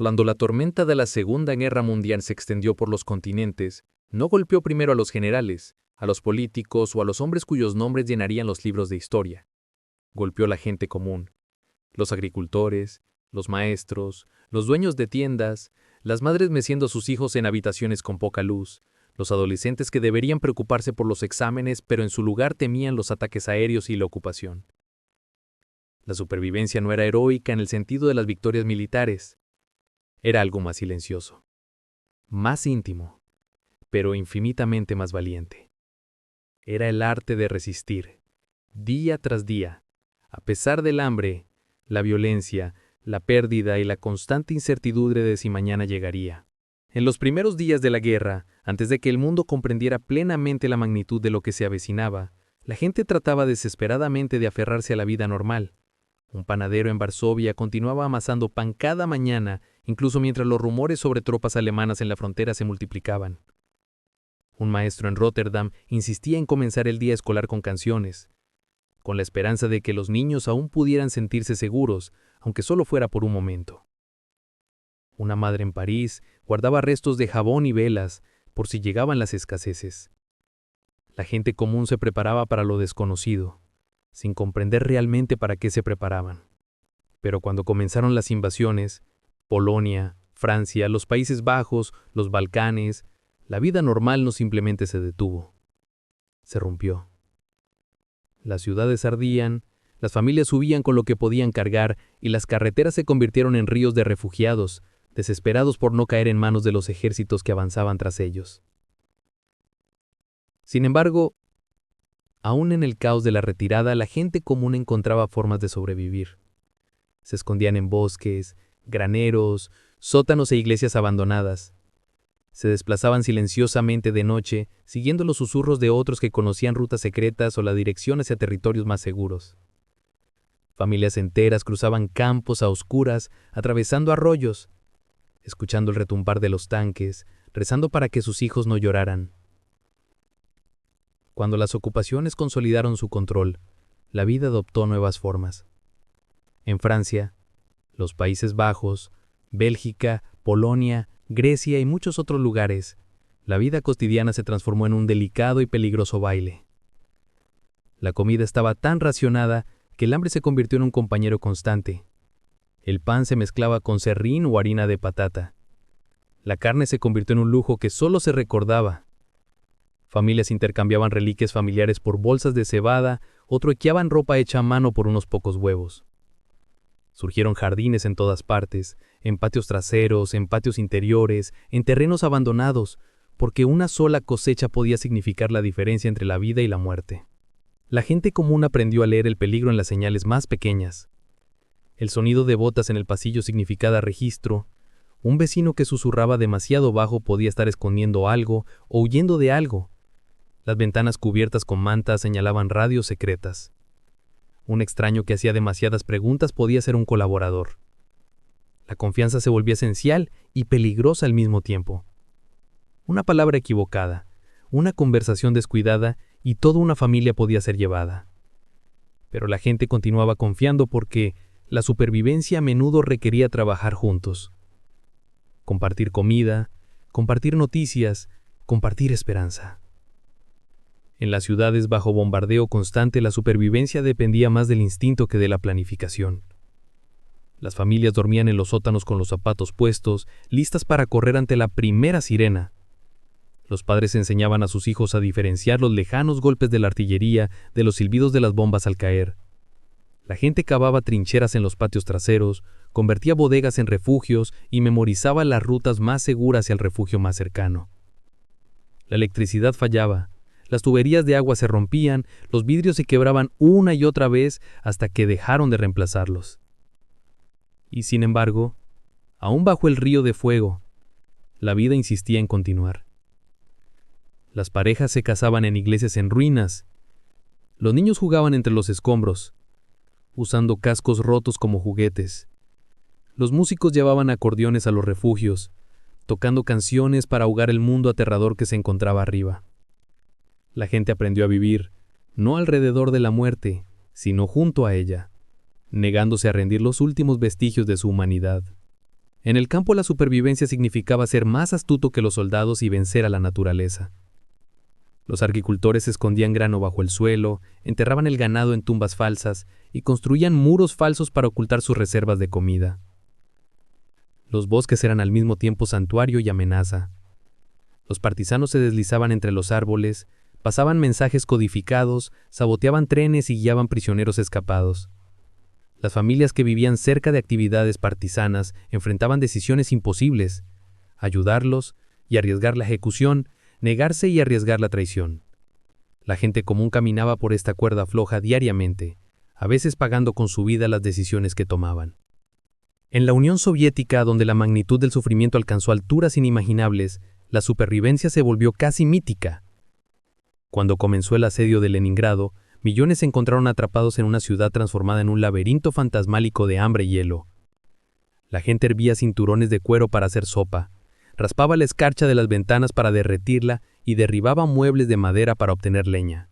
Cuando la tormenta de la Segunda Guerra Mundial se extendió por los continentes, no golpeó primero a los generales, a los políticos o a los hombres cuyos nombres llenarían los libros de historia. Golpeó a la gente común, los agricultores, los maestros, los dueños de tiendas, las madres meciendo a sus hijos en habitaciones con poca luz, los adolescentes que deberían preocuparse por los exámenes pero en su lugar temían los ataques aéreos y la ocupación. La supervivencia no era heroica en el sentido de las victorias militares. Era algo más silencioso, más íntimo, pero infinitamente más valiente. Era el arte de resistir, día tras día, a pesar del hambre, la violencia, la pérdida y la constante incertidumbre de si mañana llegaría. En los primeros días de la guerra, antes de que el mundo comprendiera plenamente la magnitud de lo que se avecinaba, la gente trataba desesperadamente de aferrarse a la vida normal. Un panadero en Varsovia continuaba amasando pan cada mañana, incluso mientras los rumores sobre tropas alemanas en la frontera se multiplicaban. Un maestro en Rotterdam insistía en comenzar el día escolar con canciones, con la esperanza de que los niños aún pudieran sentirse seguros, aunque solo fuera por un momento. Una madre en París guardaba restos de jabón y velas por si llegaban las escaseces. La gente común se preparaba para lo desconocido, sin comprender realmente para qué se preparaban. Pero cuando comenzaron las invasiones, Polonia, Francia, los Países Bajos, los Balcanes, la vida normal no simplemente se detuvo. Se rompió. Las ciudades ardían, las familias subían con lo que podían cargar y las carreteras se convirtieron en ríos de refugiados, desesperados por no caer en manos de los ejércitos que avanzaban tras ellos. Sin embargo, aún en el caos de la retirada, la gente común encontraba formas de sobrevivir. Se escondían en bosques, graneros, sótanos e iglesias abandonadas. Se desplazaban silenciosamente de noche, siguiendo los susurros de otros que conocían rutas secretas o la dirección hacia territorios más seguros. Familias enteras cruzaban campos a oscuras, atravesando arroyos, escuchando el retumbar de los tanques, rezando para que sus hijos no lloraran. Cuando las ocupaciones consolidaron su control, la vida adoptó nuevas formas. En Francia, los Países Bajos, Bélgica, Polonia, Grecia y muchos otros lugares, la vida cotidiana se transformó en un delicado y peligroso baile. La comida estaba tan racionada que el hambre se convirtió en un compañero constante. El pan se mezclaba con serrín o harina de patata. La carne se convirtió en un lujo que solo se recordaba. Familias intercambiaban reliquias familiares por bolsas de cebada o truequeaban ropa hecha a mano por unos pocos huevos. Surgieron jardines en todas partes, en patios traseros, en patios interiores, en terrenos abandonados, porque una sola cosecha podía significar la diferencia entre la vida y la muerte. La gente común aprendió a leer el peligro en las señales más pequeñas. El sonido de botas en el pasillo significaba registro. Un vecino que susurraba demasiado bajo podía estar escondiendo algo o huyendo de algo. Las ventanas cubiertas con mantas señalaban radios secretas. Un extraño que hacía demasiadas preguntas podía ser un colaborador. La confianza se volvía esencial y peligrosa al mismo tiempo. Una palabra equivocada, una conversación descuidada y toda una familia podía ser llevada. Pero la gente continuaba confiando porque la supervivencia a menudo requería trabajar juntos. Compartir comida, compartir noticias, compartir esperanza. En las ciudades bajo bombardeo constante, la supervivencia dependía más del instinto que de la planificación. Las familias dormían en los sótanos con los zapatos puestos, listas para correr ante la primera sirena. Los padres enseñaban a sus hijos a diferenciar los lejanos golpes de la artillería de los silbidos de las bombas al caer. La gente cavaba trincheras en los patios traseros, convertía bodegas en refugios y memorizaba las rutas más seguras hacia el refugio más cercano. La electricidad fallaba. Las tuberías de agua se rompían, los vidrios se quebraban una y otra vez hasta que dejaron de reemplazarlos. Y sin embargo, aún bajo el río de fuego, la vida insistía en continuar. Las parejas se casaban en iglesias en ruinas. Los niños jugaban entre los escombros, usando cascos rotos como juguetes. Los músicos llevaban acordeones a los refugios, tocando canciones para ahogar el mundo aterrador que se encontraba arriba. La gente aprendió a vivir, no alrededor de la muerte, sino junto a ella, negándose a rendir los últimos vestigios de su humanidad. En el campo la supervivencia significaba ser más astuto que los soldados y vencer a la naturaleza. Los agricultores escondían grano bajo el suelo, enterraban el ganado en tumbas falsas y construían muros falsos para ocultar sus reservas de comida. Los bosques eran al mismo tiempo santuario y amenaza. Los partisanos se deslizaban entre los árboles, pasaban mensajes codificados, saboteaban trenes y guiaban prisioneros escapados. Las familias que vivían cerca de actividades partisanas enfrentaban decisiones imposibles: ayudarlos y arriesgar la ejecución, negarse y arriesgar la traición. La gente común caminaba por esta cuerda floja diariamente, a veces pagando con su vida las decisiones que tomaban. En la Unión Soviética, donde la magnitud del sufrimiento alcanzó alturas inimaginables, la supervivencia se volvió casi mítica. Cuando comenzó el asedio de Leningrado, millones se encontraron atrapados en una ciudad transformada en un laberinto fantasmálico de hambre y hielo. La gente hervía cinturones de cuero para hacer sopa, raspaba la escarcha de las ventanas para derretirla y derribaba muebles de madera para obtener leña.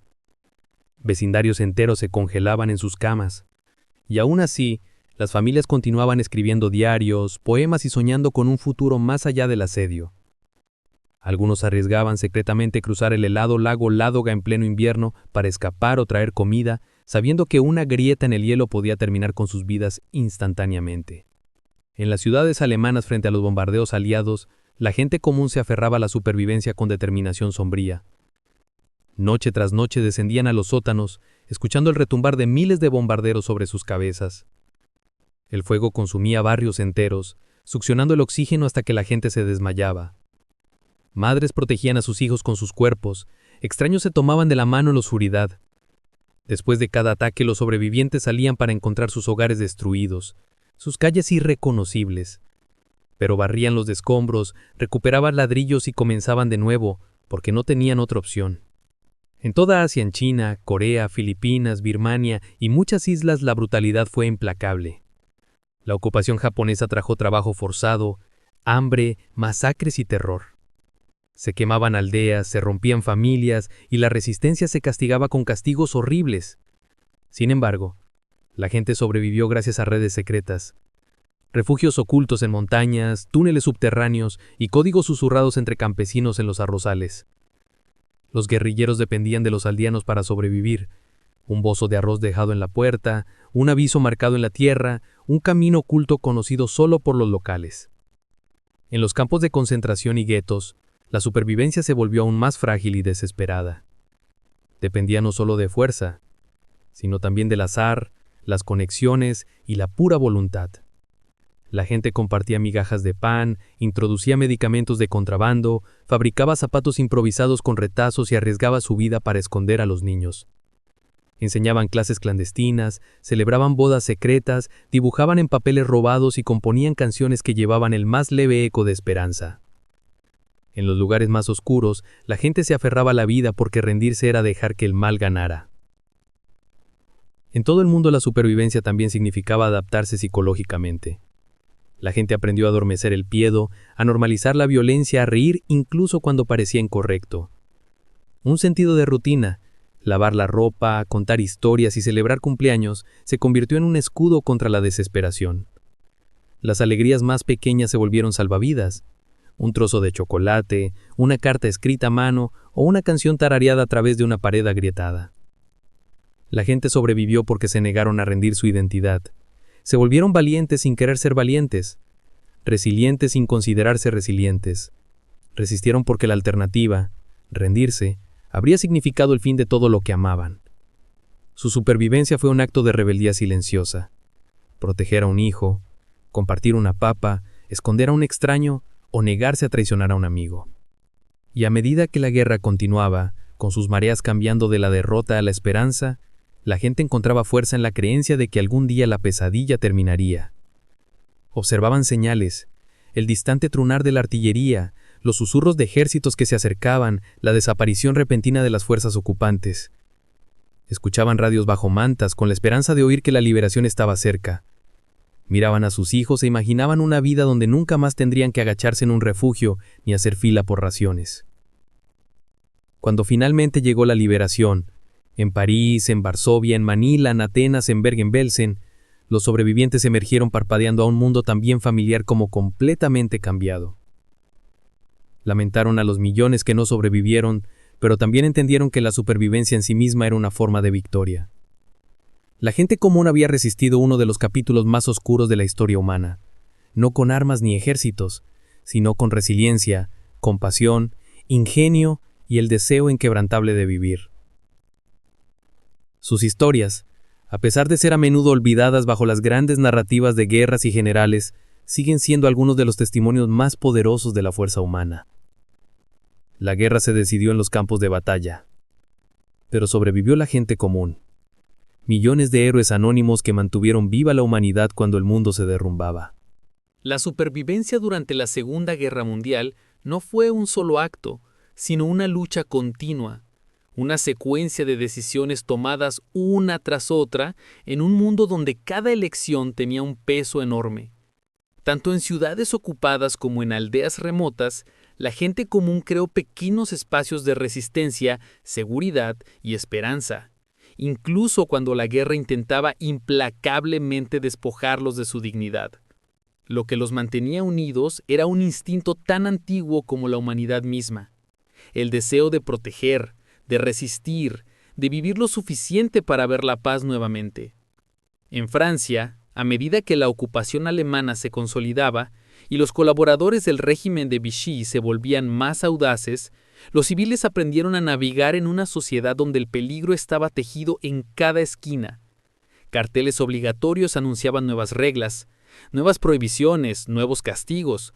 Vecindarios enteros se congelaban en sus camas. Y aún así, las familias continuaban escribiendo diarios, poemas y soñando con un futuro más allá del asedio. Algunos arriesgaban secretamente cruzar el helado lago Ládoga en pleno invierno para escapar o traer comida, sabiendo que una grieta en el hielo podía terminar con sus vidas instantáneamente. En las ciudades alemanas frente a los bombardeos aliados, la gente común se aferraba a la supervivencia con determinación sombría. Noche tras noche descendían a los sótanos, escuchando el retumbar de miles de bombarderos sobre sus cabezas. El fuego consumía barrios enteros, succionando el oxígeno hasta que la gente se desmayaba. Madres protegían a sus hijos con sus cuerpos, extraños se tomaban de la mano en la oscuridad. Después de cada ataque, los sobrevivientes salían para encontrar sus hogares destruidos, sus calles irreconocibles. Pero barrían los escombros, recuperaban ladrillos y comenzaban de nuevo, porque no tenían otra opción. En toda Asia, en China, Corea, Filipinas, Birmania y muchas islas, la brutalidad fue implacable. La ocupación japonesa trajo trabajo forzado, hambre, masacres y terror. Se quemaban aldeas, se rompían familias y la resistencia se castigaba con castigos horribles. Sin embargo, la gente sobrevivió gracias a redes secretas, refugios ocultos en montañas, túneles subterráneos y códigos susurrados entre campesinos en los arrozales. Los guerrilleros dependían de los aldeanos para sobrevivir. Un bozo de arroz dejado en la puerta, un aviso marcado en la tierra, un camino oculto conocido solo por los locales. En los campos de concentración y guetos, la supervivencia se volvió aún más frágil y desesperada. Dependía no solo de fuerza, sino también del azar, las conexiones y la pura voluntad. La gente compartía migajas de pan, introducía medicamentos de contrabando, fabricaba zapatos improvisados con retazos y arriesgaba su vida para esconder a los niños. Enseñaban clases clandestinas, celebraban bodas secretas, dibujaban en papeles robados y componían canciones que llevaban el más leve eco de esperanza. En los lugares más oscuros, la gente se aferraba a la vida porque rendirse era dejar que el mal ganara. En todo el mundo la supervivencia también significaba adaptarse psicológicamente. La gente aprendió a adormecer el miedo, a normalizar la violencia, a reír incluso cuando parecía incorrecto. Un sentido de rutina, lavar la ropa, contar historias y celebrar cumpleaños se convirtió en un escudo contra la desesperación. Las alegrías más pequeñas se volvieron salvavidas. Un trozo de chocolate, una carta escrita a mano o una canción tarareada a través de una pared agrietada. La gente sobrevivió porque se negaron a rendir su identidad. Se volvieron valientes sin querer ser valientes, resilientes sin considerarse resilientes. Resistieron porque la alternativa, rendirse, habría significado el fin de todo lo que amaban. Su supervivencia fue un acto de rebeldía silenciosa. Proteger a un hijo, compartir una papa, esconder a un extraño o negarse a traicionar a un amigo. Y a medida que la guerra continuaba, con sus mareas cambiando de la derrota a la esperanza, la gente encontraba fuerza en la creencia de que algún día la pesadilla terminaría. Observaban señales, el distante tronar de la artillería, los susurros de ejércitos que se acercaban, la desaparición repentina de las fuerzas ocupantes. Escuchaban radios bajo mantas con la esperanza de oír que la liberación estaba cerca. Miraban a sus hijos e imaginaban una vida donde nunca más tendrían que agacharse en un refugio ni hacer fila por raciones. Cuando finalmente llegó la liberación, en París, en Varsovia, en Manila, en Atenas, en Bergen-Belsen, Los sobrevivientes emergieron parpadeando a un mundo tan bien familiar como completamente cambiado. Lamentaron a los millones que no sobrevivieron, pero también entendieron que la supervivencia en sí misma era una forma de victoria. La gente común había resistido uno de los capítulos más oscuros de la historia humana, no con armas ni ejércitos, sino con resiliencia, compasión, ingenio y el deseo inquebrantable de vivir. Sus historias, a pesar de ser a menudo olvidadas bajo las grandes narrativas de guerras y generales, siguen siendo algunos de los testimonios más poderosos de la fuerza humana. La guerra se decidió en los campos de batalla, pero sobrevivió la gente común. Millones de héroes anónimos que mantuvieron viva la humanidad cuando el mundo se derrumbaba. La supervivencia durante la Segunda Guerra Mundial no fue un solo acto, sino una lucha continua, una secuencia de decisiones tomadas una tras otra en un mundo donde cada elección tenía un peso enorme. Tanto en ciudades ocupadas como en aldeas remotas, la gente común creó pequeños espacios de resistencia, seguridad y esperanza, incluso cuando la guerra intentaba implacablemente despojarlos de su dignidad. Lo que los mantenía unidos era un instinto tan antiguo como la humanidad misma: el deseo de proteger, de resistir, de vivir lo suficiente para ver la paz nuevamente. En Francia, a medida que la ocupación alemana se consolidaba y los colaboradores del régimen de Vichy se volvían más audaces, los civiles aprendieron a navegar en una sociedad donde el peligro estaba tejido en cada esquina. Carteles obligatorios anunciaban nuevas reglas, nuevas prohibiciones, nuevos castigos.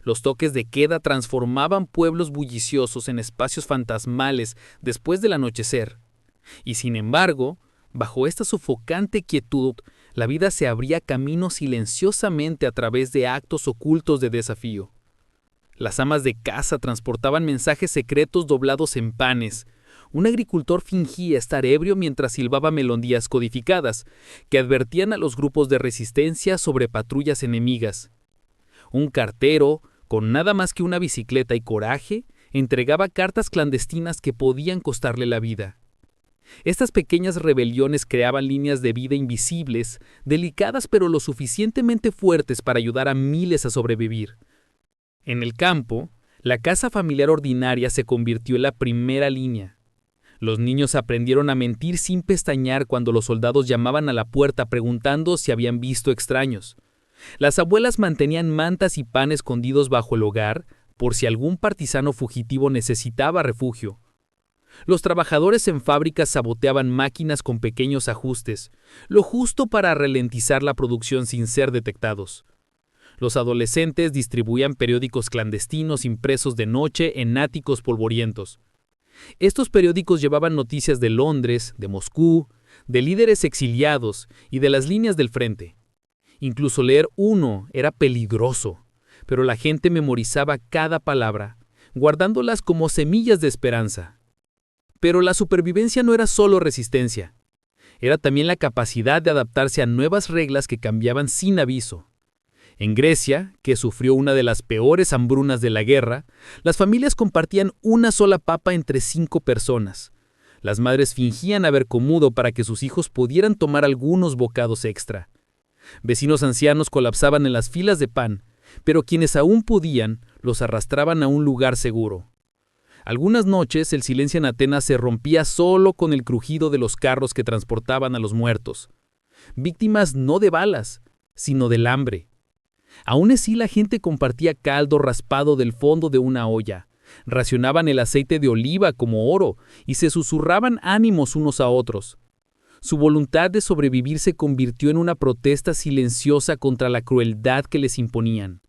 Los toques de queda transformaban pueblos bulliciosos en espacios fantasmales después del anochecer. Y sin embargo, bajo esta sofocante quietud, la vida se abría camino silenciosamente a través de actos ocultos de desafío. Las amas de casa transportaban mensajes secretos doblados en panes. Un agricultor fingía estar ebrio mientras silbaba melodías codificadas, que advertían a los grupos de resistencia sobre patrullas enemigas. Un cartero, con nada más que una bicicleta y coraje, entregaba cartas clandestinas que podían costarle la vida. Estas pequeñas rebeliones creaban líneas de vida invisibles, delicadas pero lo suficientemente fuertes para ayudar a miles a sobrevivir. En el campo, la casa familiar ordinaria se convirtió en la primera línea. Los niños aprendieron a mentir sin pestañear cuando los soldados llamaban a la puerta preguntando si habían visto extraños. Las abuelas mantenían mantas y pan escondidos bajo el hogar por si algún partisano fugitivo necesitaba refugio. Los trabajadores en fábricas saboteaban máquinas con pequeños ajustes, lo justo para ralentizar la producción sin ser detectados. Los adolescentes distribuían periódicos clandestinos impresos de noche en áticos polvorientos. Estos periódicos llevaban noticias de Londres, de Moscú, de líderes exiliados y de las líneas del frente. Incluso leer uno era peligroso, pero la gente memorizaba cada palabra, guardándolas como semillas de esperanza. Pero la supervivencia no era solo resistencia. Era también la capacidad de adaptarse a nuevas reglas que cambiaban sin aviso. En Grecia, que sufrió una de las peores hambrunas de la guerra, las familias compartían una sola papa entre 5 personas. Las madres fingían haber comido para que sus hijos pudieran tomar algunos bocados extra. Vecinos ancianos colapsaban en las filas de pan, pero quienes aún podían, los arrastraban a un lugar seguro. Algunas noches el silencio en Atenas se rompía solo con el crujido de los carros que transportaban a los muertos. Víctimas no de balas, sino del hambre. Aún así la gente compartía caldo raspado del fondo de una olla, racionaban el aceite de oliva como oro y se susurraban ánimos unos a otros. Su voluntad de sobrevivir se convirtió en una protesta silenciosa contra la crueldad que les imponían.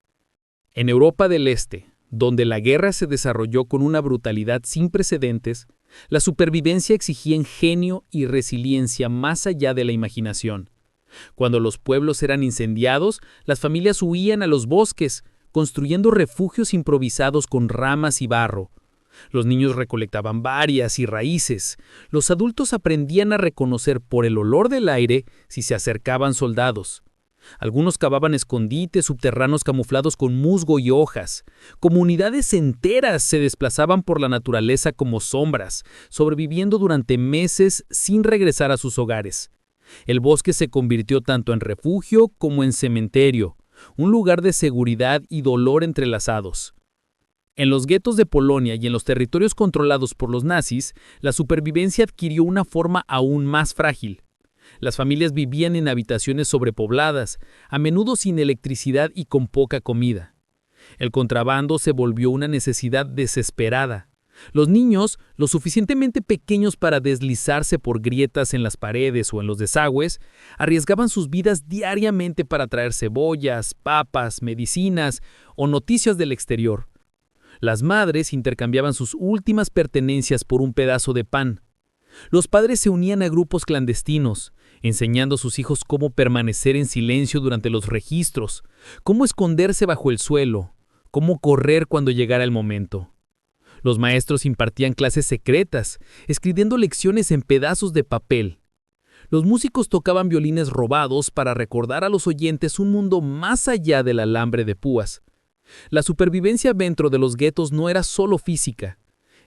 En Europa del Este, donde la guerra se desarrolló con una brutalidad sin precedentes, la supervivencia exigía ingenio y resiliencia más allá de la imaginación. Cuando los pueblos eran incendiados, las familias huían a los bosques, construyendo refugios improvisados con ramas y barro. Los niños recolectaban bayas y raíces. Los adultos aprendían a reconocer por el olor del aire si se acercaban soldados. Algunos cavaban escondites subterráneos camuflados con musgo y hojas. Comunidades enteras se desplazaban por la naturaleza como sombras, sobreviviendo durante meses sin regresar a sus hogares. El bosque se convirtió tanto en refugio como en cementerio, un lugar de seguridad y dolor entrelazados. En los guetos de Polonia y en los territorios controlados por los nazis, la supervivencia adquirió una forma aún más frágil. Las familias vivían en habitaciones sobrepobladas, a menudo sin electricidad y con poca comida. El contrabando se volvió una necesidad desesperada. Los niños, lo suficientemente pequeños para deslizarse por grietas en las paredes o en los desagües, arriesgaban sus vidas diariamente para traer cebollas, papas, medicinas o noticias del exterior. Las madres intercambiaban sus últimas pertenencias por un pedazo de pan. Los padres se unían a grupos clandestinos, enseñando a sus hijos cómo permanecer en silencio durante los registros, cómo esconderse bajo el suelo, cómo correr cuando llegara el momento. Los maestros impartían clases secretas, escribiendo lecciones en pedazos de papel. Los músicos tocaban violines robados para recordar a los oyentes un mundo más allá del alambre de púas. La supervivencia dentro de los guetos no era solo física,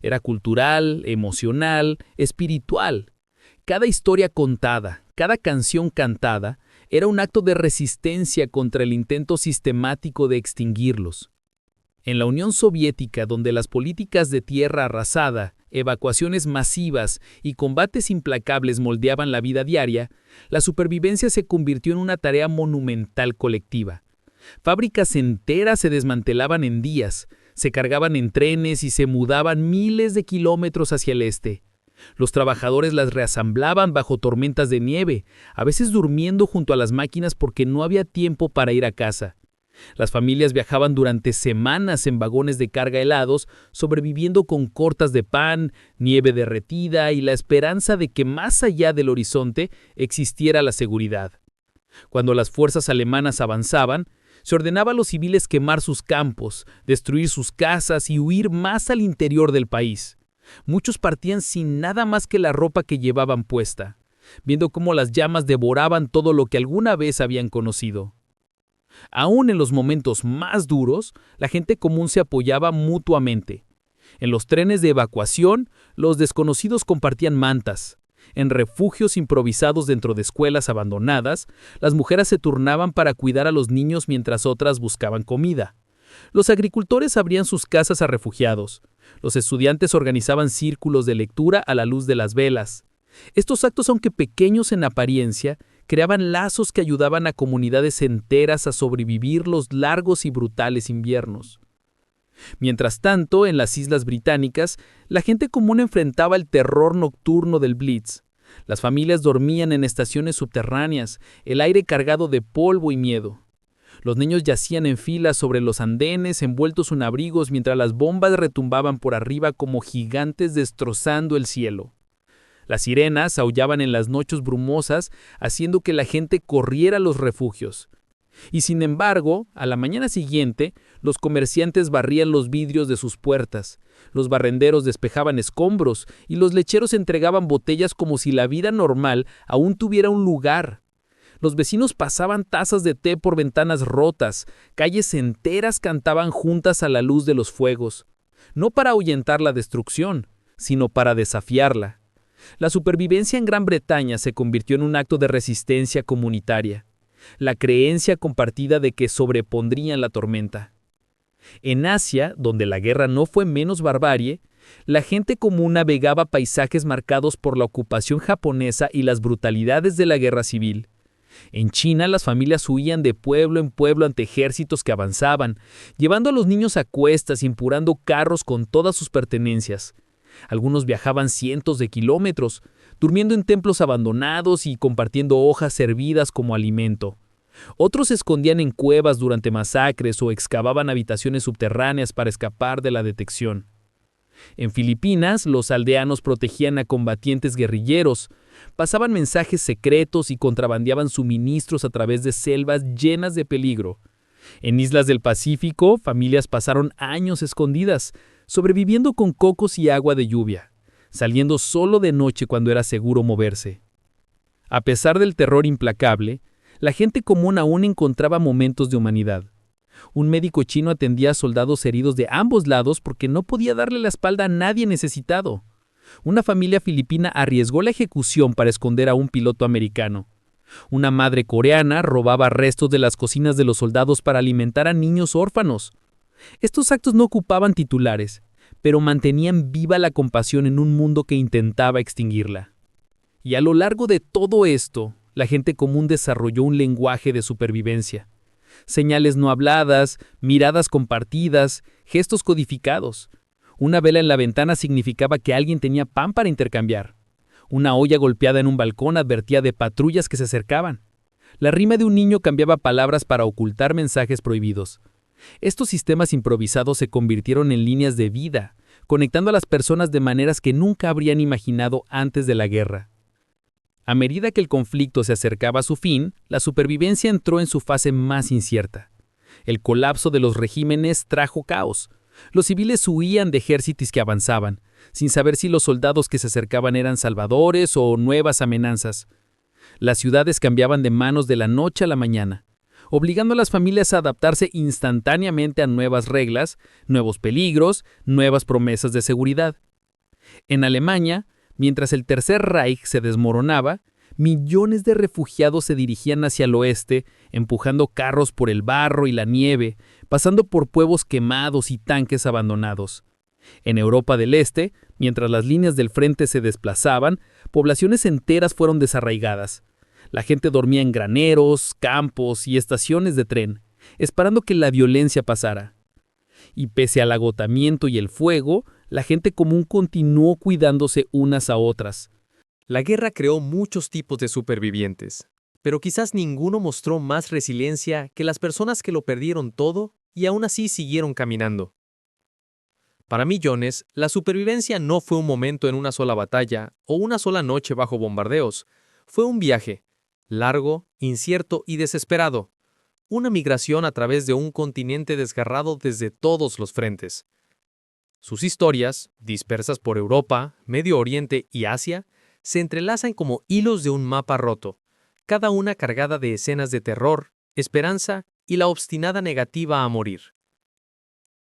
era cultural, emocional, espiritual. Cada historia contada, cada canción cantada, era un acto de resistencia contra el intento sistemático de extinguirlos. En la Unión Soviética, donde las políticas de tierra arrasada, evacuaciones masivas y combates implacables moldeaban la vida diaria, la supervivencia se convirtió en una tarea monumental colectiva. Fábricas enteras se desmantelaban en días, se cargaban en trenes y se mudaban miles de kilómetros hacia el este. Los trabajadores las reasamblaban bajo tormentas de nieve, a veces durmiendo junto a las máquinas porque no había tiempo para ir a casa. Las familias viajaban durante semanas en vagones de carga helados, sobreviviendo con cortas de pan, nieve derretida y la esperanza de que más allá del horizonte existiera la seguridad. Cuando las fuerzas alemanas avanzaban, se ordenaba a los civiles quemar sus campos, destruir sus casas y huir más al interior del país. Muchos partían sin nada más que la ropa que llevaban puesta, viendo cómo las llamas devoraban todo lo que alguna vez habían conocido. Aún en los momentos más duros, la gente común se apoyaba mutuamente. En los trenes de evacuación, los desconocidos compartían mantas. En refugios improvisados dentro de escuelas abandonadas, las mujeres se turnaban para cuidar a los niños mientras otras buscaban comida. Los agricultores abrían sus casas a refugiados. Los estudiantes organizaban círculos de lectura a la luz de las velas. Estos actos, aunque pequeños en apariencia, creaban lazos que ayudaban a comunidades enteras a sobrevivir los largos y brutales inviernos. Mientras tanto, en las Islas Británicas, la gente común enfrentaba el terror nocturno del Blitz. Las familias dormían en estaciones subterráneas, el aire cargado de polvo y miedo. Los niños yacían en filas sobre los andenes, envueltos en abrigos, mientras las bombas retumbaban por arriba como gigantes destrozando el cielo. Las sirenas aullaban en las noches brumosas, haciendo que la gente corriera a los refugios. Y sin embargo, a la mañana siguiente, los comerciantes barrían los vidrios de sus puertas, los barrenderos despejaban escombros y los lecheros entregaban botellas como si la vida normal aún tuviera un lugar. Los vecinos pasaban tazas de té por ventanas rotas, calles enteras cantaban juntas a la luz de los fuegos, no para ahuyentar la destrucción, sino para desafiarla. La supervivencia en Gran Bretaña se convirtió en un acto de resistencia comunitaria, la creencia compartida de que sobrepondrían la tormenta. En Asia, donde la guerra no fue menos barbarie, la gente común navegaba paisajes marcados por la ocupación japonesa y las brutalidades de la guerra civil. En China, las familias huían de pueblo en pueblo ante ejércitos que avanzaban, llevando a los niños a cuestas y empurrando carros con todas sus pertenencias. Algunos viajaban cientos de kilómetros, durmiendo en templos abandonados y compartiendo hojas servidas como alimento. Otros se escondían en cuevas durante masacres o excavaban habitaciones subterráneas para escapar de la detección. En Filipinas, los aldeanos protegían a combatientes guerrilleros, pasaban mensajes secretos y contrabandeaban suministros a través de selvas llenas de peligro. En islas del Pacífico, familias pasaron años escondidas, sobreviviendo con cocos y agua de lluvia, saliendo solo de noche cuando era seguro moverse. A pesar del terror implacable, la gente común aún encontraba momentos de humanidad. Un médico chino atendía a soldados heridos de ambos lados porque no podía darle la espalda a nadie necesitado. Una familia filipina arriesgó la ejecución para esconder a un piloto americano. Una madre coreana robaba restos de las cocinas de los soldados para alimentar a niños órfanos. Estos actos no ocupaban titulares, pero mantenían viva la compasión en un mundo que intentaba extinguirla. Y a lo largo de todo esto, la gente común desarrolló un lenguaje de supervivencia. Señales no habladas, miradas compartidas, gestos codificados. Una vela en la ventana significaba que alguien tenía pan para intercambiar. Una olla golpeada en un balcón advertía de patrullas que se acercaban. La rima de un niño cambiaba palabras para ocultar mensajes prohibidos. Estos sistemas improvisados se convirtieron en líneas de vida, conectando a las personas de maneras que nunca habrían imaginado antes de la guerra. A medida que el conflicto se acercaba a su fin, la supervivencia entró en su fase más incierta. El colapso de los regímenes trajo caos. Los civiles huían de ejércitos que avanzaban, sin saber si los soldados que se acercaban eran salvadores o nuevas amenazas. Las ciudades cambiaban de manos de la noche a la mañana, obligando a las familias a adaptarse instantáneamente a nuevas reglas, nuevos peligros, nuevas promesas de seguridad. En Alemania, mientras el Tercer Reich se desmoronaba, millones de refugiados se dirigían hacia el oeste, empujando carros por el barro y la nieve, pasando por pueblos quemados y tanques abandonados. En Europa del Este, mientras las líneas del frente se desplazaban, poblaciones enteras fueron desarraigadas. La gente dormía en graneros, campos y estaciones de tren, esperando que la violencia pasara. Y pese al agotamiento y el fuego, la gente común continuó cuidándose unas a otras. La guerra creó muchos tipos de supervivientes, pero quizás ninguno mostró más resiliencia que las personas que lo perdieron todo y aún así siguieron caminando. Para millones, la supervivencia no fue un momento en una sola batalla o una sola noche bajo bombardeos. Fue un viaje, largo, incierto y desesperado. Una migración a través de un continente desgarrado desde todos los frentes. Sus historias, dispersas por Europa, Medio Oriente y Asia, se entrelazan como hilos de un mapa roto, cada una cargada de escenas de terror, esperanza y la obstinada negativa a morir.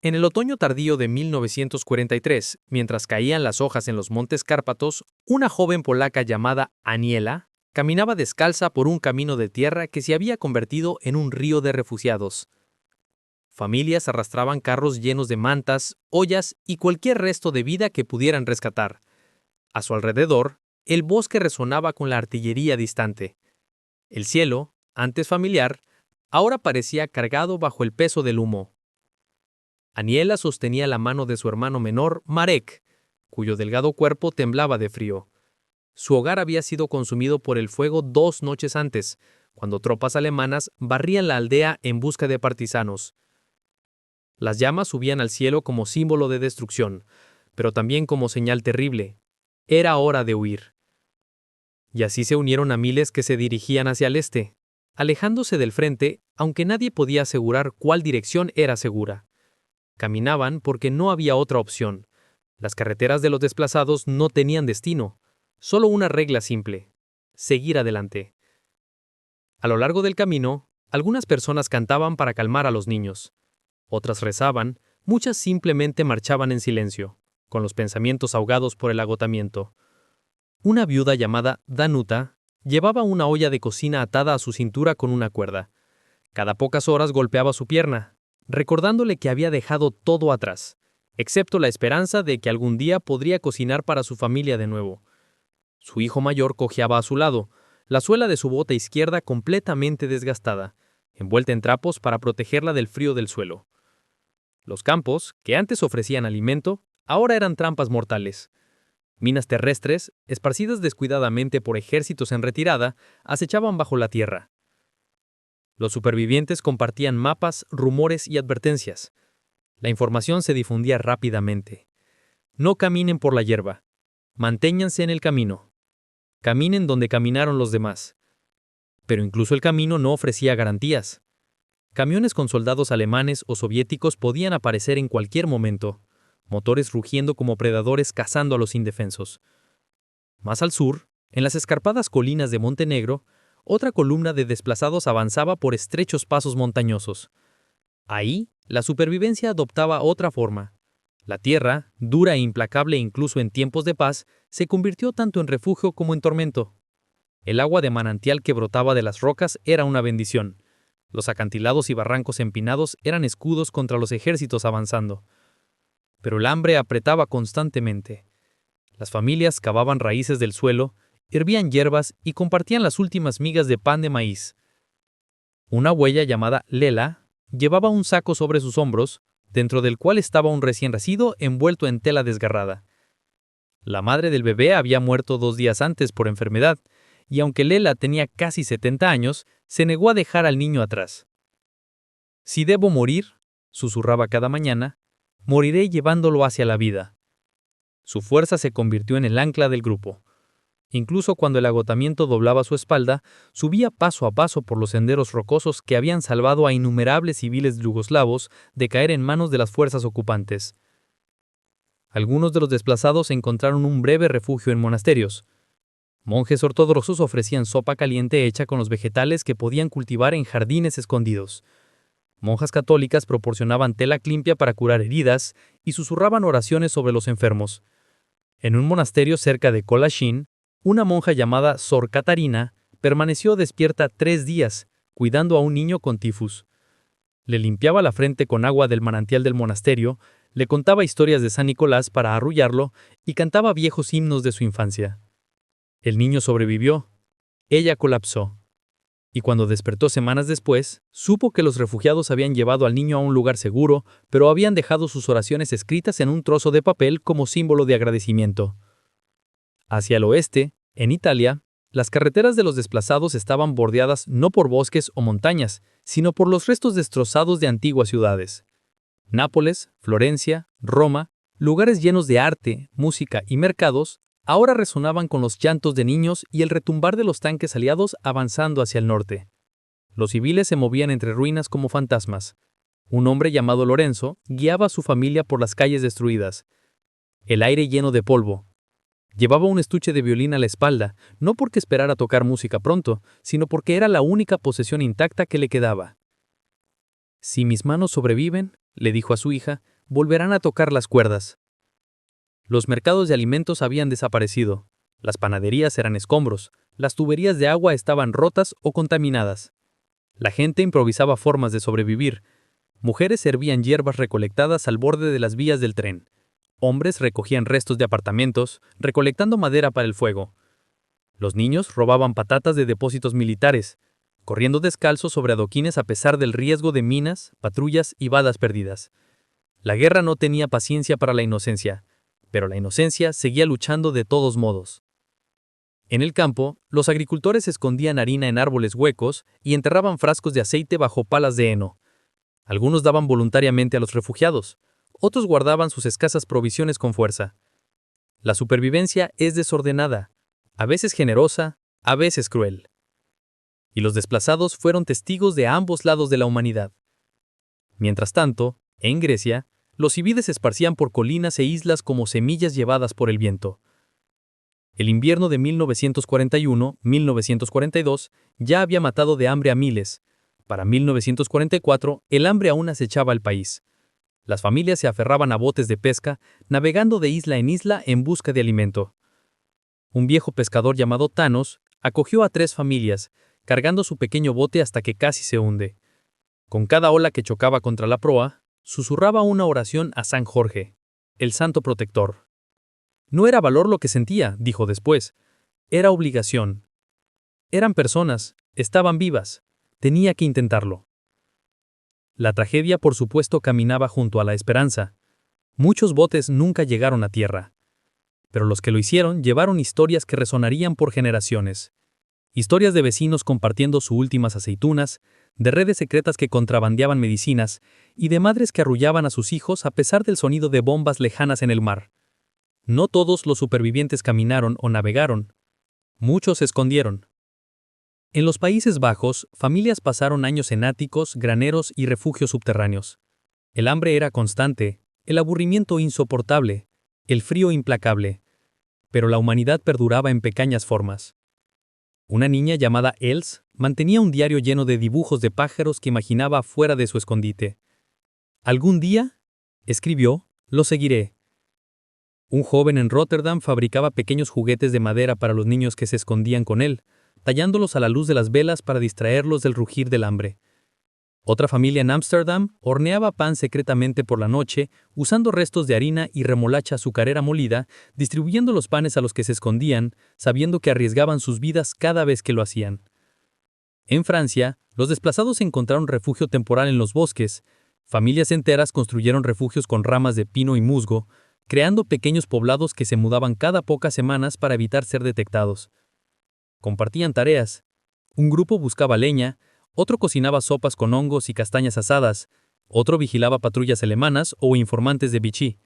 En el otoño tardío de 1943, mientras caían las hojas en los montes Cárpatos, una joven polaca llamada Aniela caminaba descalza por un camino de tierra que se había convertido en un río de refugiados. Familias arrastraban carros llenos de mantas, ollas y cualquier resto de vida que pudieran rescatar. A su alrededor, el bosque resonaba con la artillería distante. El cielo, antes familiar, ahora parecía cargado bajo el peso del humo. Aniela sostenía la mano de su hermano menor, Marek, cuyo delgado cuerpo temblaba de frío. Su hogar había sido consumido por el fuego 2 noches antes, cuando tropas alemanas barrían la aldea en busca de partisanos. Las llamas subían al cielo como símbolo de destrucción, pero también como señal terrible. Era hora de huir. Y así se unieron a miles que se dirigían hacia el este, alejándose del frente, aunque nadie podía asegurar cuál dirección era segura. Caminaban porque no había otra opción. Las carreteras de los desplazados no tenían destino, solo una regla simple: seguir adelante. A lo largo del camino, algunas personas cantaban para calmar a los niños. Otras rezaban, muchas simplemente marchaban en silencio, con los pensamientos ahogados por el agotamiento. Una viuda llamada Danuta llevaba una olla de cocina atada a su cintura con una cuerda. Cada pocas horas golpeaba su pierna, recordándole que había dejado todo atrás, excepto la esperanza de que algún día podría cocinar para su familia de nuevo. Su hijo mayor cojeaba a su lado, la suela de su bota izquierda completamente desgastada, envuelta en trapos para protegerla del frío del suelo. Los campos, que antes ofrecían alimento, ahora eran trampas mortales. Minas terrestres, esparcidas descuidadamente por ejércitos en retirada, acechaban bajo la tierra. Los supervivientes compartían mapas, rumores y advertencias. La información se difundía rápidamente. No caminen por la hierba. Manténganse en el camino. Caminen donde caminaron los demás. Pero incluso el camino no ofrecía garantías. Camiones con soldados alemanes o soviéticos podían aparecer en cualquier momento, motores rugiendo como predadores cazando a los indefensos. Más al sur, en las escarpadas colinas de Montenegro, otra columna de desplazados avanzaba por estrechos pasos montañosos. Ahí, la supervivencia adoptaba otra forma. La tierra, dura e implacable incluso en tiempos de paz, se convirtió tanto en refugio como en tormento. El agua de manantial que brotaba de las rocas era una bendición. Los acantilados y barrancos empinados eran escudos contra los ejércitos avanzando. Pero el hambre apretaba constantemente. Las familias cavaban raíces del suelo, hervían hierbas y compartían las últimas migas de pan de maíz. Una huella llamada Lela llevaba un saco sobre sus hombros, dentro del cual estaba un recién nacido envuelto en tela desgarrada. La madre del bebé había muerto 2 días antes por enfermedad, y aunque Lela tenía casi 70 años, se negó a dejar al niño atrás. «Si debo morir», susurraba cada mañana, «moriré llevándolo hacia la vida». Su fuerza se convirtió en el ancla del grupo. Incluso cuando el agotamiento doblaba su espalda, subía paso a paso por los senderos rocosos que habían salvado a innumerables civiles yugoslavos de caer en manos de las fuerzas ocupantes. Algunos de los desplazados encontraron un breve refugio en monasterios. Monjes ortodoxos ofrecían sopa caliente hecha con los vegetales que podían cultivar en jardines escondidos. Monjas católicas proporcionaban tela limpia para curar heridas y susurraban oraciones sobre los enfermos. En un monasterio cerca de Kolashin, una monja llamada Sor Catarina permaneció despierta 3 días, cuidando a un niño con tifus. Le limpiaba la frente con agua del manantial del monasterio, le contaba historias de San Nicolás para arrullarlo y cantaba viejos himnos de su infancia. El niño sobrevivió. Ella colapsó. Y cuando despertó semanas después, supo que los refugiados habían llevado al niño a un lugar seguro, pero habían dejado sus oraciones escritas en un trozo de papel como símbolo de agradecimiento. Hacia el oeste, en Italia, las carreteras de los desplazados estaban bordeadas no por bosques o montañas, sino por los restos destrozados de antiguas ciudades. Nápoles, Florencia, Roma, lugares llenos de arte, música y mercados, ahora resonaban con los llantos de niños y el retumbar de los tanques aliados avanzando hacia el norte. Los civiles se movían entre ruinas como fantasmas. Un hombre llamado Lorenzo guiaba a su familia por las calles destruidas. El aire lleno de polvo. Llevaba un estuche de violín a la espalda, no porque esperara tocar música pronto, sino porque era la única posesión intacta que le quedaba. «Si mis manos sobreviven», le dijo a su hija, «volverán a tocar las cuerdas». Los mercados de alimentos habían desaparecido. Las panaderías eran escombros, las tuberías de agua estaban rotas o contaminadas. La gente improvisaba formas de sobrevivir. Mujeres servían hierbas recolectadas al borde de las vías del tren. Hombres recogían restos de apartamentos, recolectando madera para el fuego. Los niños robaban patatas de depósitos militares, corriendo descalzos sobre adoquines a pesar del riesgo de minas, patrullas y balas perdidas. La guerra no tenía paciencia para la inocencia, pero la inocencia seguía luchando de todos modos. En el campo, los agricultores escondían harina en árboles huecos y enterraban frascos de aceite bajo palas de heno. Algunos daban voluntariamente a los refugiados, otros guardaban sus escasas provisiones con fuerza. La supervivencia es desordenada, a veces generosa, a veces cruel. Y los desplazados fueron testigos de ambos lados de la humanidad. Mientras tanto, en Grecia, los civiles se esparcían por colinas e islas como semillas llevadas por el viento. El invierno de 1941-1942 ya había matado de hambre a miles. Para 1944, el hambre aún acechaba al país. Las familias se aferraban a botes de pesca, navegando de isla en isla en busca de alimento. Un viejo pescador llamado Thanos acogió a 3 familias, cargando su pequeño bote hasta que casi se hunde. Con cada ola que chocaba contra la proa, susurraba una oración a San Jorge, el santo protector. No era valor lo que sentía, dijo después, era obligación. Eran personas, estaban vivas, tenía que intentarlo. La tragedia, por supuesto, caminaba junto a la esperanza. Muchos botes nunca llegaron a tierra. Pero los que lo hicieron llevaron historias que resonarían por generaciones. Historias de vecinos compartiendo sus últimas aceitunas, de redes secretas que contrabandeaban medicinas y de madres que arrullaban a sus hijos a pesar del sonido de bombas lejanas en el mar. No todos los supervivientes caminaron o navegaron. Muchos se escondieron. En los Países Bajos, familias pasaron años en áticos, graneros y refugios subterráneos. El hambre era constante, el aburrimiento insoportable, el frío implacable. Pero la humanidad perduraba en pequeñas formas. Una niña llamada Els mantenía un diario lleno de dibujos de pájaros que imaginaba fuera de su escondite. Algún día, escribió, Lo seguiré. Un joven en Rotterdam fabricaba pequeños juguetes de madera para los niños que se escondían con él, tallándolos a la luz de las velas para distraerlos del rugir del hambre. Otra familia en Ámsterdam horneaba pan secretamente por la noche, usando restos de harina y remolacha azucarera molida, distribuyendo los panes a los que se escondían, sabiendo que arriesgaban sus vidas cada vez que lo hacían. En Francia, los desplazados encontraron refugio temporal en los bosques. Familias enteras construyeron refugios con ramas de pino y musgo, creando pequeños poblados que se mudaban cada pocas semanas para evitar ser detectados. Compartían tareas. Un grupo buscaba leña, otro cocinaba sopas con hongos y castañas asadas, otro vigilaba patrullas alemanas o informantes de Vichy.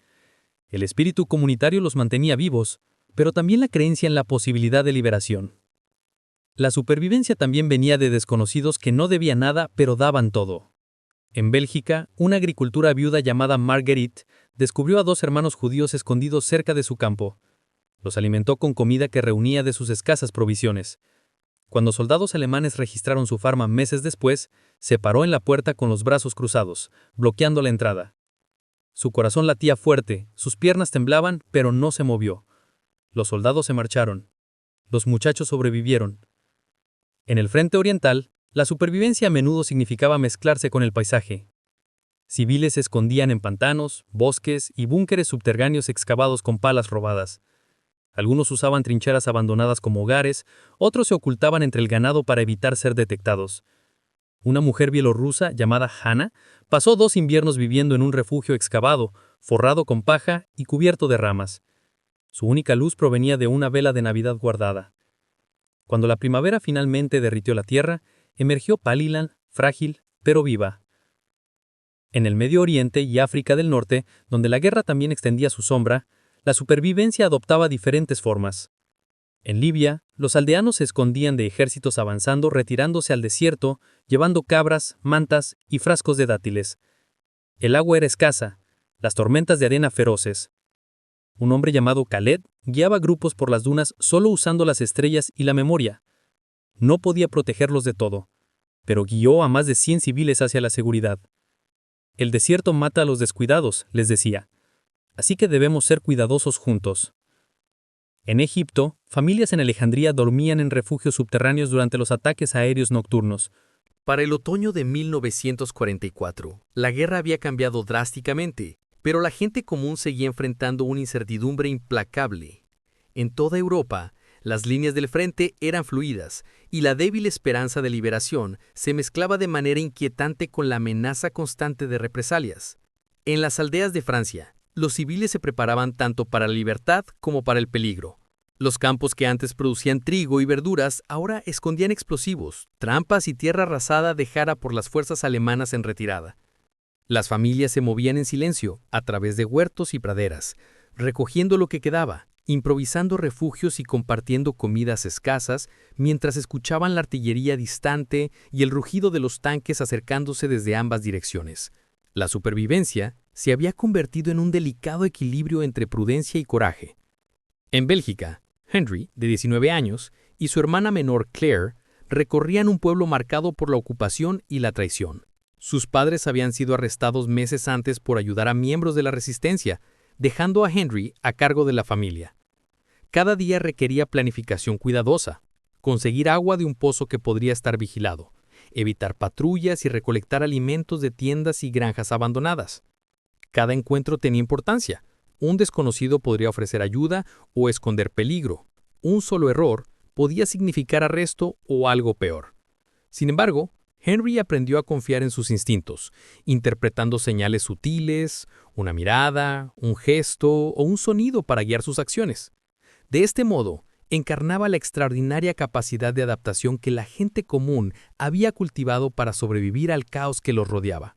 El espíritu comunitario los mantenía vivos, pero también la creencia en la posibilidad de liberación. La supervivencia también venía de desconocidos que no debían nada, pero daban todo. En Bélgica, una agricultora viuda llamada Marguerite descubrió a 2 hermanos judíos escondidos cerca de su campo. Los alimentó con comida que reunía de sus escasas provisiones. Cuando soldados alemanes registraron su farma meses después, se paró en la puerta con los brazos cruzados, bloqueando la entrada. Su corazón latía fuerte, sus piernas temblaban, pero no se movió. Los soldados se marcharon. Los muchachos sobrevivieron. En el frente oriental, la supervivencia a menudo significaba mezclarse con el paisaje. Civiles se escondían en pantanos, bosques y búnkeres subterráneos excavados con palas robadas. Algunos usaban trincheras abandonadas como hogares, otros se ocultaban entre el ganado para evitar ser detectados. Una mujer bielorrusa llamada Hanna pasó 2 inviernos viviendo en un refugio excavado, forrado con paja y cubierto de ramas. Su única luz provenía de una vela de Navidad guardada. Cuando la primavera finalmente derritió la tierra, emergió Palilan, frágil, pero viva. En el Medio Oriente y África del Norte, donde la guerra también extendía su sombra, la supervivencia adoptaba diferentes formas. En Libia, los aldeanos se escondían de ejércitos avanzando retirándose al desierto, llevando cabras, mantas y frascos de dátiles. El agua era escasa, las tormentas de arena feroces. Un hombre llamado Khaled guiaba grupos por las dunas solo usando las estrellas y la memoria. No podía protegerlos de todo, pero guió a más de 100 civiles hacia la seguridad. El desierto mata a los descuidados, les decía. Así que debemos ser cuidadosos juntos. En Egipto, familias en Alejandría dormían en refugios subterráneos durante los ataques aéreos nocturnos. Para el otoño de 1944, la guerra había cambiado drásticamente, pero la gente común seguía enfrentando una incertidumbre implacable. En toda Europa, las líneas del frente eran fluidas y la débil esperanza de liberación se mezclaba de manera inquietante con la amenaza constante de represalias. En las aldeas de Francia, los civiles se preparaban tanto para la libertad como para el peligro. Los campos que antes producían trigo y verduras ahora escondían explosivos, trampas y tierra arrasada dejada por las fuerzas alemanas en retirada. Las familias se movían en silencio a través de huertos y praderas, recogiendo lo que quedaba, improvisando refugios y compartiendo comidas escasas mientras escuchaban la artillería distante y el rugido de los tanques acercándose desde ambas direcciones. La supervivencia se había convertido en un delicado equilibrio entre prudencia y coraje. En Bélgica, Henry, de 19 años, y su hermana menor Claire recorrían un pueblo marcado por la ocupación y la traición. Sus padres habían sido arrestados meses antes por ayudar a miembros de la resistencia, dejando a Henry a cargo de la familia. Cada día requería planificación cuidadosa, conseguir agua de un pozo que podría estar vigilado, evitar patrullas y recolectar alimentos de tiendas y granjas abandonadas. Cada encuentro tenía importancia. Un desconocido podría ofrecer ayuda o esconder peligro. Un solo error podía significar arresto o algo peor. Sin embargo, Henry aprendió a confiar en sus instintos, interpretando señales sutiles, una mirada, un gesto o un sonido para guiar sus acciones. De este modo, encarnaba la extraordinaria capacidad de adaptación que la gente común había cultivado para sobrevivir al caos que los rodeaba.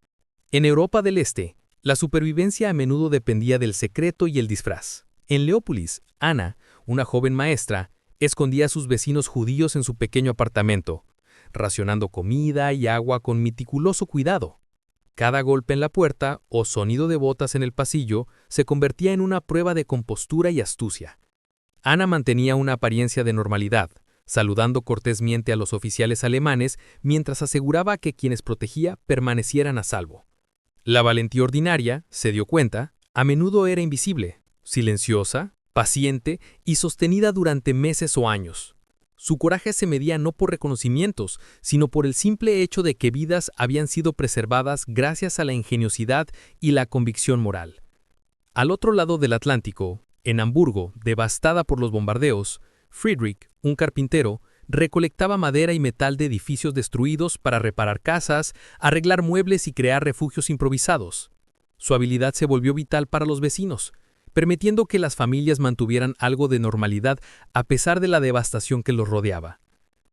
En Europa del Este, la supervivencia a menudo dependía del secreto y el disfraz. En Leópolis, Ana, una joven maestra, escondía a sus vecinos judíos en su pequeño apartamento, racionando comida y agua con meticuloso cuidado. Cada golpe en la puerta o sonido de botas en el pasillo se convertía en una prueba de compostura y astucia. Ana mantenía una apariencia de normalidad, saludando cortésmente a los oficiales alemanes mientras aseguraba que quienes protegía permanecieran a salvo. La valentía ordinaria, se dio cuenta, A menudo era invisible, silenciosa, paciente y sostenida durante meses o años. Su coraje se medía no por reconocimientos, sino por el simple hecho de que vidas habían sido preservadas gracias a la ingeniosidad y la convicción moral. Al otro lado del Atlántico, en Hamburgo, devastada por los bombardeos, Friedrich, un carpintero, recolectaba madera y metal de edificios destruidos para reparar casas, arreglar muebles y crear refugios improvisados. Su habilidad se volvió vital para los vecinos, permitiendo que las familias mantuvieran algo de normalidad a pesar de la devastación que los rodeaba.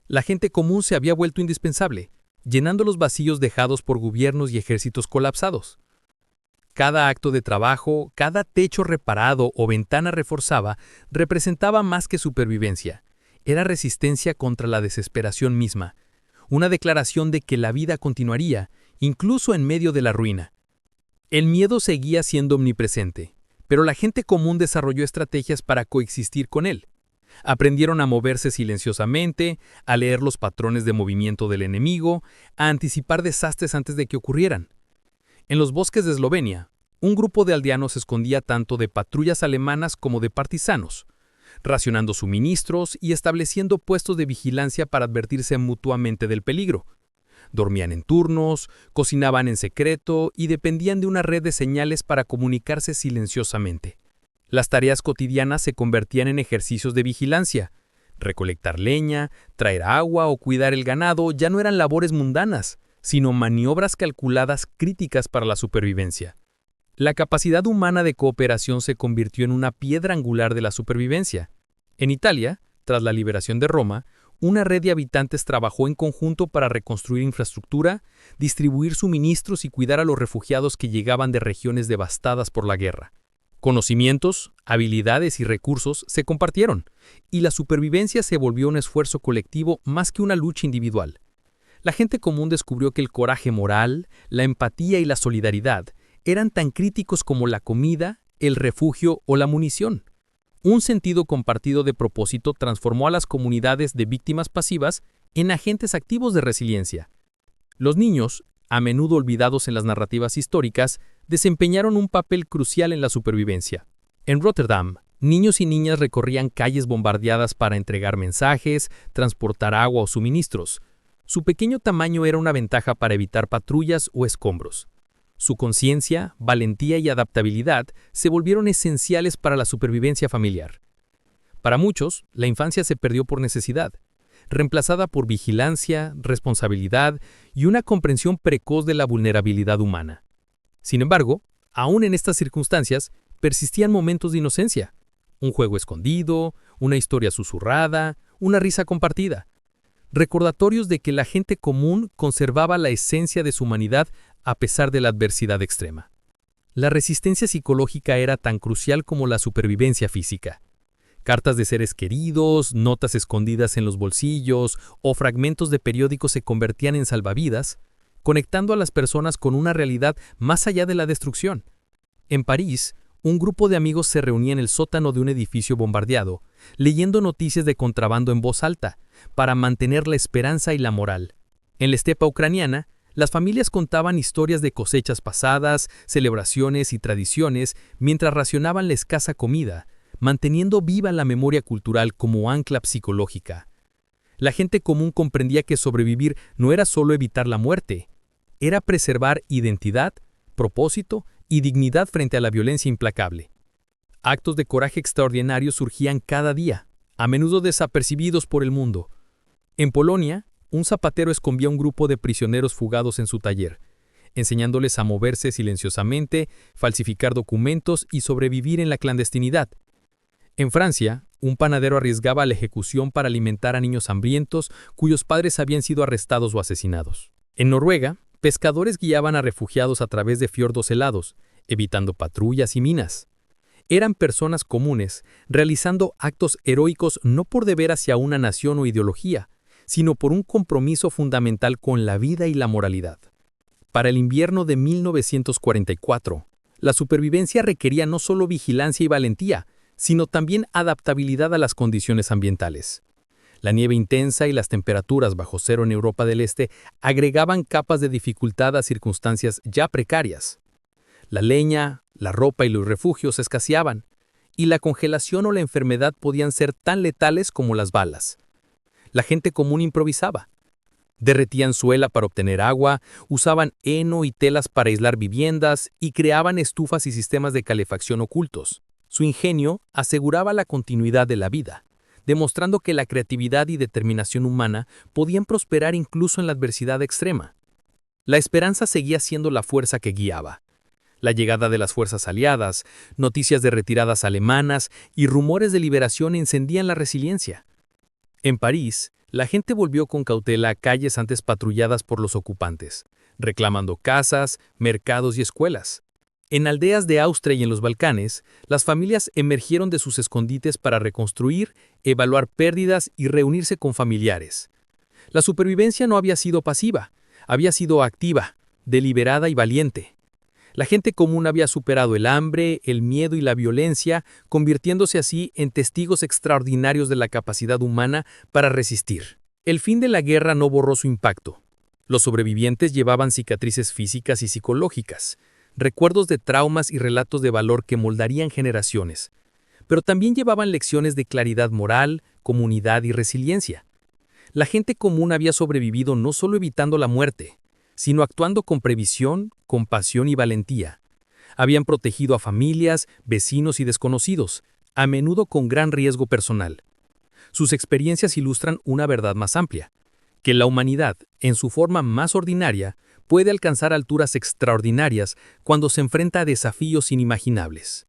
La gente común se había vuelto indispensable, llenando los vacíos dejados por gobiernos y ejércitos colapsados. Cada acto de trabajo, cada techo reparado o ventana reforzada representaba más que supervivencia. Era resistencia contra la desesperación misma, una declaración de que la vida continuaría, incluso en medio de la ruina. El miedo seguía siendo omnipresente, pero la gente común desarrolló estrategias para coexistir con él. Aprendieron a moverse silenciosamente, a leer los patrones de movimiento del enemigo, a anticipar desastres antes de que ocurrieran. En los bosques de Eslovenia, un grupo de aldeanos se escondía tanto de patrullas alemanas como de partisanos, racionando suministros y estableciendo puestos de vigilancia para advertirse mutuamente del peligro. Dormían en turnos, cocinaban en secreto y dependían de una red de señales para comunicarse silenciosamente. Las tareas cotidianas se convertían en ejercicios de vigilancia. Recolectar leña, traer agua o cuidar el ganado ya no eran labores mundanas, sino maniobras calculadas críticas para la supervivencia. La capacidad humana de cooperación se convirtió en una piedra angular de la supervivencia. En Italia, tras la liberación de Roma, una red de habitantes trabajó en conjunto para reconstruir infraestructura, distribuir suministros y cuidar a los refugiados que llegaban de regiones devastadas por la guerra. Conocimientos, habilidades y recursos se compartieron, y la supervivencia se volvió un esfuerzo colectivo más que una lucha individual. La gente común descubrió que el coraje moral, la empatía y la solidaridad eran tan críticos como la comida, el refugio o la munición. Un sentido compartido de propósito transformó a las comunidades de víctimas pasivas en agentes activos de resiliencia. Los niños, a menudo olvidados en las narrativas históricas, desempeñaron un papel crucial en la supervivencia. En Rotterdam, niños y niñas recorrían calles bombardeadas para entregar mensajes, transportar agua o suministros. Su pequeño tamaño era una ventaja para evitar patrullas o escombros. Su conciencia, valentía y adaptabilidad se volvieron esenciales para la supervivencia familiar. Para muchos, la infancia se perdió por necesidad, reemplazada por vigilancia, responsabilidad y una comprensión precoz de la vulnerabilidad humana. Sin embargo, aún en estas circunstancias, persistían momentos de inocencia. Un juego escondido, una historia susurrada, una risa compartida. Recordatorios de que la gente común conservaba la esencia de su humanidad a pesar de la adversidad extrema. La resistencia psicológica era tan crucial como la supervivencia física. Cartas de seres queridos, notas escondidas en los bolsillos o fragmentos de periódicos se convertían en salvavidas, conectando a las personas con una realidad más allá de la destrucción. En París, un grupo de amigos se reunía en el sótano de un edificio bombardeado, leyendo noticias de contrabando en voz alta, para mantener la esperanza y la moral. En la estepa ucraniana, las familias contaban historias de cosechas pasadas, celebraciones y tradiciones mientras racionaban la escasa comida, manteniendo viva la memoria cultural como ancla psicológica. La gente común comprendía que sobrevivir no era solo evitar la muerte, era preservar identidad, propósito y dignidad frente a la violencia implacable. Actos de coraje extraordinarios surgían cada día, a menudo desapercibidos por el mundo. En Polonia, un zapatero escondía a un grupo de prisioneros fugados en su taller, enseñándoles a moverse silenciosamente, falsificar documentos y sobrevivir en la clandestinidad. En Francia, un panadero arriesgaba la ejecución para alimentar a niños hambrientos cuyos padres habían sido arrestados o asesinados. En Noruega, pescadores guiaban a refugiados a través de fiordos helados, evitando patrullas y minas. Eran personas comunes, realizando actos heroicos no por deber hacia una nación o ideología, sino por un compromiso fundamental con la vida y la moralidad. Para el invierno de 1944, la supervivencia requería no solo vigilancia y valentía, sino también adaptabilidad a las condiciones ambientales. La nieve intensa y las temperaturas bajo cero en Europa del Este agregaban capas de dificultad a circunstancias ya precarias. La leña, la ropa y los refugios escaseaban, y la congelación o la enfermedad podían ser tan letales como las balas. La gente común improvisaba. Derretían suela para obtener agua, usaban heno y telas para aislar viviendas y creaban estufas y sistemas de calefacción ocultos. Su ingenio aseguraba la continuidad de la vida, demostrando que la creatividad y determinación humana podían prosperar incluso en la adversidad extrema. La esperanza seguía siendo la fuerza que guiaba. La llegada de las fuerzas aliadas, noticias de retiradas alemanas y rumores de liberación encendían la resiliencia. En París, la gente volvió con cautela a calles antes patrulladas por los ocupantes, reclamando casas, mercados y escuelas. En aldeas de Austria y en los Balcanes, las familias emergieron de sus escondites para reconstruir, evaluar pérdidas y reunirse con familiares. La supervivencia no había sido pasiva, había sido activa, deliberada y valiente. La gente común había superado el hambre, el miedo y la violencia, convirtiéndose así en testigos extraordinarios de la capacidad humana para resistir. El fin de la guerra no borró su impacto. Los sobrevivientes llevaban cicatrices físicas y psicológicas, recuerdos de traumas y relatos de valor que moldarían generaciones, pero también llevaban lecciones de claridad moral, comunidad y resiliencia. La gente común había sobrevivido no solo evitando la muerte, sino actuando con previsión, compasión y valentía. Habían protegido a familias, vecinos y desconocidos, a menudo con gran riesgo personal. Sus experiencias ilustran una verdad más amplia, que la humanidad, en su forma más ordinaria, puede alcanzar alturas extraordinarias cuando se enfrenta a desafíos inimaginables.